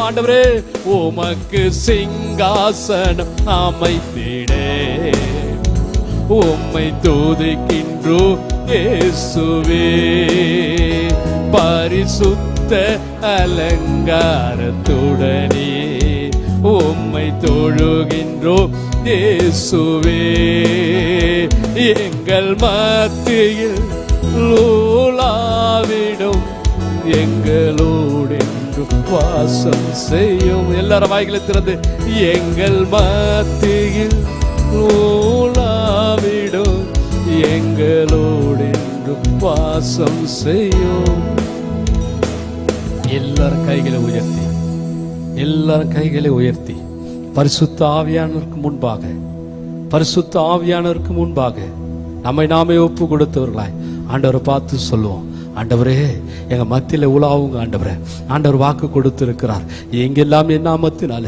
ஆண்டவரே உமக்கு சிங்காசனம் அமைத்திடே உம்மை துதிக்கின்றோ இயேசுவே. பரிசுத்த அலங்காரத்துடனே உம்மை தொழுகின்றோ இயேசுவே. எங்கள் மத்தியில் லூலாவிடும் எங்களோடு வாசம் செய்யும். எல்லாரும் வாய்களை திறந்து எங்கள் மத்தியில் ஊழாவிடும் எங்களோடு வாசம் செய்யும். எல்லாரும் கைகளை உயர்த்தி, எல்லாரும் கைகளை உயர்த்தி பரிசுத்த ஆவியானவருக்கு முன்பாக, பரிசுத்த ஆவியானவருக்கு முன்பாக நம்மை நாமே ஒப்பு கொடுத்தவர்களாய் ஆண்டவரை பார்த்து சொல்லுவோம். ஆண்டவரே எங்க மத்தியில உலாவுங்க ஆண்டவரே. ஆண்டவர் வாக்கு கொடுத்திருக்கிறார், எங்கெல்லாம் என் நாமத்தினால,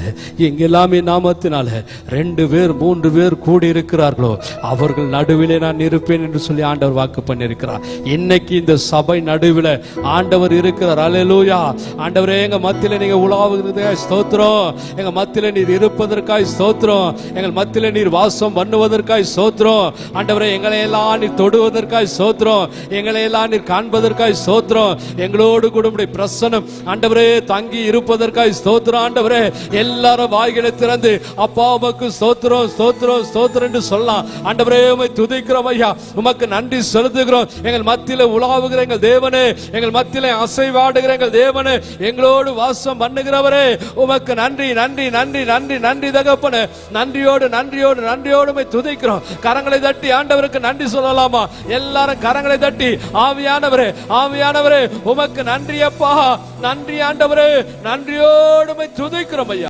எங்கெல்லாம் என் நாமத்தினால 2 பேர் 3 பேர் கூடி இருக்கிறார்களோ அவர்கள் நடுவிலே நான் இருப்பேன் என்று சொல்லி ஆண்டவர் வாக்கு பண்ணியிருக்கிறார். இன்னைக்கு இந்த சபை நடுவில் ஆண்டவர் இருக்கிறார். அல்லேலூயா. ஆண்டவரே எங்க மத்தியில நீங்க உலாவுகிறதுக்காய் ஸ்தோத்திரம், எங்க மத்தியில நீர் இருப்பதற்காய் ஸ்தோத்திரம், எங்கள் மத்தியில நீர் வாசம் பண்ணுவதற்காய் ஸ்தோத்திரம். ஆண்டவரே எங்களை எல்லாம் நீர் தொடுவதற்காய் ஸ்தோத்திரம், எங்களை எல்லாம் நீர் காண்பதற்காய் ஸ்தோத்திரம், எங்களோடு கூட உம்முடைய பிரசன்னம் ஆண்டவரே தங்கி இருப்பதற்காய் ஸ்தோத்திரம். ஆண்டவரே எல்லாரும் வாய்களை திறந்து அப்பா உமக்கு ஸ்தோத்திரம் ஸ்தோத்திரம் ஸ்தோத்திரம் என்று சொல்லலாம். ஆண்டவரே உம்மை துதிக்கிறோம் ஐயா, உமக்கு நன்றி செலுத்துகிறோம். எங்கள் மத்தியில உலாவுகிற எங்கள் தேவனே, எங்கள் மத்தியில அசைவாடுகிற எங்கள் தேவனே, எங்களோடு வாசம் பண்ணுகிறவரே உமக்கு நன்றி நன்றி நன்றி நன்றி நன்றி தகப்பனே. நன்றியோடு நன்றியோடு நன்றியோடு உம்மை துதிக்கிறோம். கரங்களை தட்டி ஆண்டவருக்கு நன்றி சொல்லலாமா? எல்லாரும் கரங்களை தட்டி ஆவியானவரே ஆவியானவரே உமக்கு நன்றி அப்பா, நன்றி ஆண்டவரே, நன்றியோடு உம்மை துதிக்கிறோம் ஐயா.